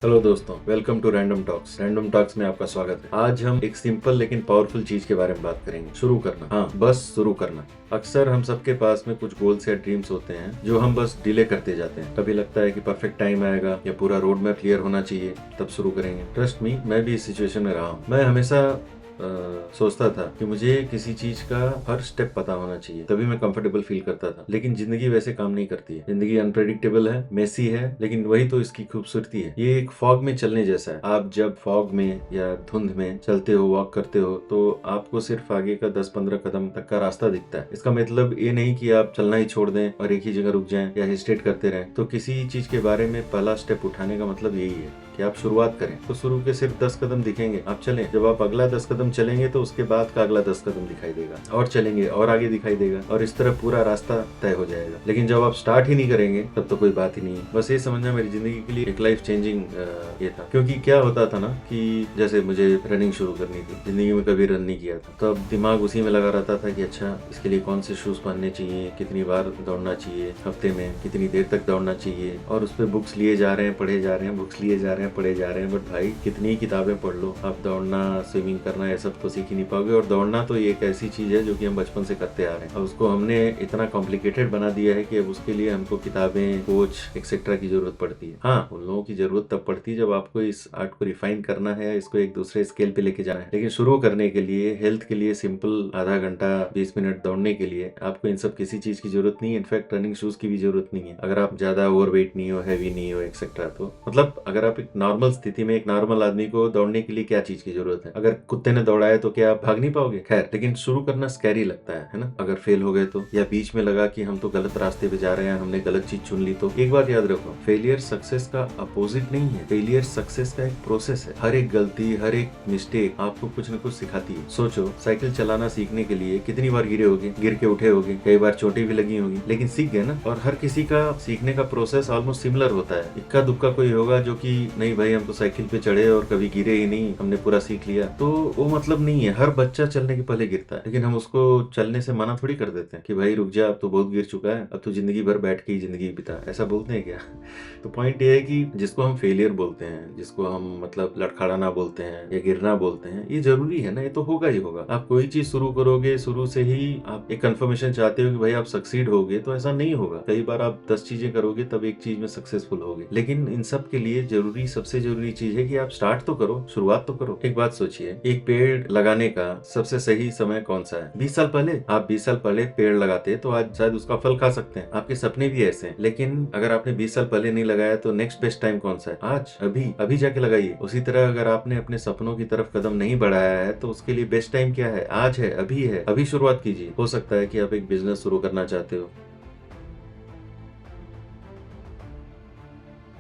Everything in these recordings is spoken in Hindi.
हेलो दोस्तों, welcome to Random Talks. Random Talks में आपका स्वागत है। आज हम एक सिंपल लेकिन पावरफुल चीज के बारे में बात करेंगे, शुरू करना। हाँ, बस शुरू करना। अक्सर हम सबके पास में कुछ गोल्स या ड्रीम्स होते हैं जो हम बस डिले करते जाते हैं। कभी लगता है कि परफेक्ट टाइम आएगा या पूरा रोड मैप क्लियर होना चाहिए, तब शुरू करेंगे। ट्रस्ट मी, मैं भी इस सिचुएशन में रहा हूँ। मैं हमेशा सोचता था कि मुझे किसी चीज का हर स्टेप पता होना चाहिए, तभी मैं कंफर्टेबल फील करता था। लेकिन जिंदगी वैसे काम नहीं करती है। जिंदगी अनप्रेडिक्टेबल है, मेसी है, लेकिन वही तो इसकी खूबसूरती है। ये एक फॉग में चलने जैसा है। आप जब फॉग में या धुंध में चलते हो, वॉक करते हो, तो आपको सिर्फ आगे का 10-15 कदम तक का रास्ता दिखता है। इसका मतलब ये नहीं कि आप चलना ही छोड़ दें और एक ही जगह रुक जाएं या हेजिटेट करते रहें। तो किसी चीज के बारे में पहला स्टेप उठाने का मतलब यही है कि आप शुरुआत करें। तो शुरू के सिर्फ 10 कदम दिखेंगे, आप चलें। जब आप अगला 10 कदम चलेंगे तो उसके बाद का अगला 10 कदम दिखाई देगा, और चलेंगे और आगे दिखाई देगा, और इस तरह पूरा रास्ता तय हो जाएगा। लेकिन जब आप स्टार्ट ही नहीं करेंगे तब तो कोई बात ही नहीं है। बस ये समझना मेरी जिंदगी के लिए एक लाइफ चेंजिंग ये था। क्योंकि क्या होता था ना कि जैसे मुझे रनिंग शुरू करनी थी, जिंदगी में कभी रन नहीं किया था, तो अब दिमाग उसी में लगा रहता था कि अच्छा, इसके लिए कौन से शूज पहनने चाहिए, कितनी बार दौड़ना चाहिए, हफ्ते में कितनी देर तक दौड़ना चाहिए, और उस पर बुक्स लिए जा रहे हैं, पढ़े जा रहे हैं, बुक्स लिए जा रहे हैं, पढ़े जा रहे हैं। बट भाई, कितनी किताबें पढ़ लो, आप दौड़ना, स्विमिंग करना, ये सब तो सीख ही नहीं पाओगे। और दौड़ना तो ये एक ऐसी चीज है जो कि हम बचपन से करते आ रहे हैं, और उसको हमने इतना कॉम्प्लिकेटेड बना दिया है कि अब उसके लिए हमको किताबें, कोच एक्सेट्रा की जरूरत पड़ती है। हाँ, उन लोगों की जरूरत तब पड़ती है जब आपको इस आर्ट को रिफाइन करना है, इसको एक दूसरे स्केल पे लेके जाना है। लेकिन शुरू करने के लिए, हेल्थ के लिए, सिंपल आधा घंटा 20 मिनट दौड़ने के लिए आपको इन सब किसी चीज की जरूरत नहीं है। इनफैक्ट रनिंग शूज की भी जरूरत नहीं है, अगर आप ज्यादा ओवरवेट नहीं हो, हैवी नहीं हो, एक्सेट्रा। तो मतलब अगर आप एक नॉर्मल स्थिति में, एक नॉर्मल आदमी को दौड़ने के लिए क्या चीज की जरूरत है? अगर कुत्ते ने दौड़ाया तो क्या आप भाग नहीं पाओगे? खैर, लेकिन शुरू करना स्कैरी लगता है ना? अगर फेल हो गए तो, या बीच में लगा कि हम तो गलत रास्ते पे जा रहे हैं, हमने गलत चीज चुन ली तो। एक बात याद रखो, फेलियर सक्सेस का अपोजिट नहीं है। फेलियर सक्सेस का एक प्रोसेस है। हर एक गलती, हर एक मिस्टेक आपको कुछ न कुछ सिखाती है। सोचो, साइकिल चलाना सीखने के लिए कितनी बार गिरे होगे, गिर के उठे होगे, कई बार चोटें भी लगी होगी, लेकिन सीख गए ना। और हर किसी का सीखने का प्रोसेस ऑलमोस्ट सिमिलर होता है। इक्का दुक्का कोई होगा जो कि नहीं भाई, हम तो साइकिल पे चढ़े और कभी गिरे ही नहीं, हमने पूरा सीख लिया, तो वो मतलब नहीं है। हर बच्चा चलने के पहले गिरता है, लेकिन हम उसको चलने से मना थोड़ी कर देते हैं कि भाई रुक जा, अब तो बहुत गिर चुका है, अब तो जिंदगी भर बैठ के ही जिंदगी बिता। ऐसा बोलते हैं क्या? तो पॉइंट ये है कि जिसको हम फेलियर बोलते हैं, जिसको हम मतलब लड़खड़ाना बोलते हैं या गिरना बोलते हैं, ये जरूरी है ना? ये तो होगा ही होगा। आप कोई चीज शुरू करोगे, शुरू से ही आप एक कंफर्मेशन चाहते हो कि भाई आप सक्सीड होगे, तो ऐसा नहीं होगा। कई बार आप 10 चीजें करोगे तब एक चीज में सक्सेसफुल होगे। लेकिन इन सब के लिए जरूरी, सबसे जरूरी चीज है कि आप स्टार्ट तो करो, शुरुआत तो करो। एक बात सोचिए, एक पेड़ लगाने का सबसे सही समय कौन सा है? 20 साल पहले। आप 20 साल पहले पेड़ लगाते तो आज शायद उसका फल खा सकते हैं। आपके सपने भी ऐसे हैं, लेकिन अगर आपने 20 साल पहले नहीं लगाया तो नेक्स्ट बेस्ट टाइम कौन सा है? आज, अभी, अभी जाके लगाइए। उसी तरह अगर आपने अपने सपनों की तरफ कदम नहीं बढ़ाया है तो उसके लिए बेस्ट टाइम क्या है? आज है, अभी है, अभी शुरुआत कीजिए। हो सकता है कि आप एक बिजनेस शुरू करना चाहते हो,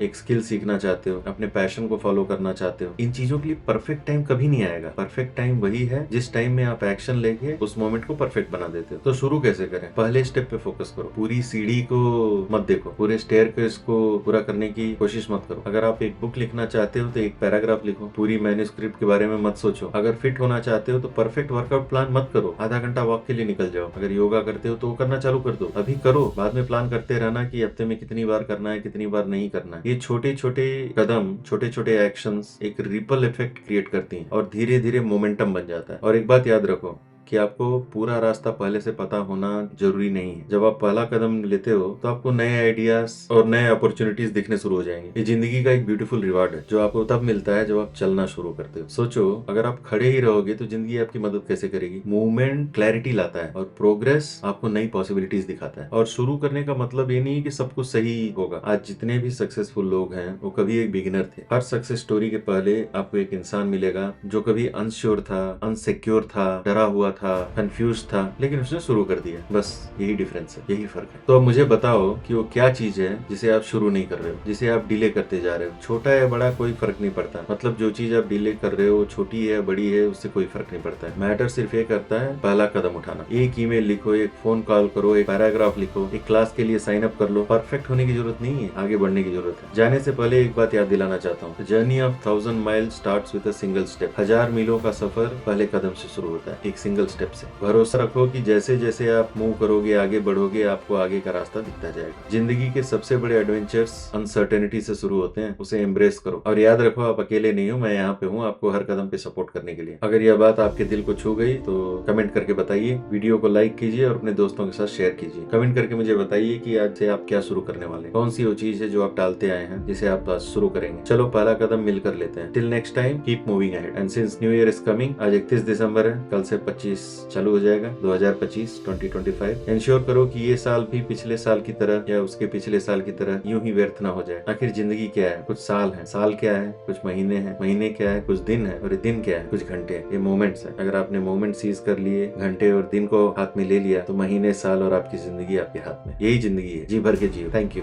एक स्किल सीखना चाहते हो, अपने पैशन को फॉलो करना चाहते हो। इन चीजों के लिए परफेक्ट टाइम कभी नहीं आएगा। परफेक्ट टाइम वही है जिस टाइम में आप एक्शन लेके उस मोमेंट को परफेक्ट बना देते हो। तो शुरू कैसे करें? पहले स्टेप पे फोकस करो। पूरी सीढ़ी को मत देखो, पूरे स्टेयरकेस को पूरा करने की कोशिश मत करो। अगर आप एक बुक लिखना चाहते हो तो एक पैराग्राफ लिखो। पूरी मैन्युस्क्रिप्ट के बारे में मत सोचो। अगर फिट होना चाहते हो तो परफेक्ट वर्कआउट प्लान मत करो। आधा घंटा वॉक के लिए निकल जाओ। अगर योगा करते हो तो वो करना चालू कर दो, अभी करो। बाद में प्लान करते रहना कि हफ्ते में कितनी बार करना है, कितनी बार नहीं करना है। ये छोटे छोटे कदम, छोटे छोटे एक्शंस एक रिपल इफेक्ट क्रिएट करती हैं और धीरे धीरे मोमेंटम बन जाता है। और एक बात याद रखो कि आपको पूरा रास्ता पहले से पता होना जरूरी नहीं है। जब आप पहला कदम लेते हो तो आपको नए आइडियाज और नए अपॉर्चुनिटीज दिखने शुरू हो जाएंगे। ये जिंदगी का एक ब्यूटीफुल रिवार्ड है जो आपको तब मिलता है जब आप चलना शुरू करते हो। सोचो, अगर आप खड़े ही रहोगे तो जिंदगी आपकी मदद कैसे करेगी? मूवमेंट क्लैरिटी लाता है और प्रोग्रेस आपको नई पॉसिबिलिटीज दिखाता है। और शुरू करने का मतलब ये नहीं है कि सब कुछ सही होगा। आज जितने भी सक्सेसफुल लोग हैं वो कभी एक बिगिनर थे। हर सक्सेस स्टोरी के पहले आपको एक इंसान मिलेगा जो कभी अनश्योर था, अनसिक्योर था, डरा हुआ था, कंफ्यूज था, लेकिन उसने शुरू कर दिया। बस यही डिफरेंस है, यही फर्क है। तो अब मुझे बताओ कि वो क्या चीज है जिसे आप शुरू नहीं कर रहे हो, जिसे आप डिले करते जा रहे हो। छोटा या बड़ा कोई फर्क नहीं पड़ता। मतलब जो चीज आप डिले कर रहे हो, छोटी है बड़ी है, उससे कोई फर्क नहीं पड़ता है। मैटर सिर्फ ये करता है पहला कदम उठाना। एक ईमेल लिखो, एक फोन कॉल करो, एक पैराग्राफ लिखो, एक क्लास के लिए साइन अप कर लो। परफेक्ट होने की जरूरत नहीं है, आगे बढ़ने की जरूरत है। जाने से पहले एक बात याद दिलाना चाहता हूँ, journey of 1000 miles starts with a single step. 1000 मीलों का सफर पहले कदम से शुरू होता है, एक सिंगल स्टेप से। भरोसा रखो कि जैसे जैसे आप मूव करोगे, आगे बढ़ोगे, आपको आगे का रास्ता दिखता जाएगा। जिंदगी के सबसे बड़े एडवेंचर्स अनसर्टेनिटी से शुरू होते हैं, उसे एम्ब्रेस करो और याद रखो आप अकेले नहीं हो, मैं यहाँ पे हूँ आपको हर कदम पे सपोर्ट करने के लिए। अगर यह बात आपके दिल को छू गई तो कमेंट करके बताइए, वीडियो को लाइक कीजिए और अपने दोस्तों के साथ शेयर कीजिए। कमेंट करके मुझे बताइए कि आज से आप क्या शुरू करने वाले हैं, कौन सी वो चीज है जो आप टालते आए हैं जिसे आप आज शुरू करेंगे। चलो पहला कदम मिलकर लेते हैं। Till next time, keep moving ahead and since new year is coming, आज 31 दिसंबर है, कल से 25 चालू हो जाएगा 2025। इंश्योर करो कि ये साल भी पिछले साल की तरह या उसके पिछले साल की तरह यूं ही व्यर्थ ना हो जाए। आखिर जिंदगी क्या है? कुछ साल है, साल क्या है? कुछ महीने हैं, महीने क्या है? कुछ दिन है, और दिन क्या है? कुछ घंटे हैं। ये मोमेंट्स है। अगर आपने मोमेंट सीज कर लिए, घंटे और दिन को हाथ में ले लिया, तो महीने, साल और आपकी जिंदगी आपके हाथ में। यही जिंदगी है, जी भर के जियो। Thank you.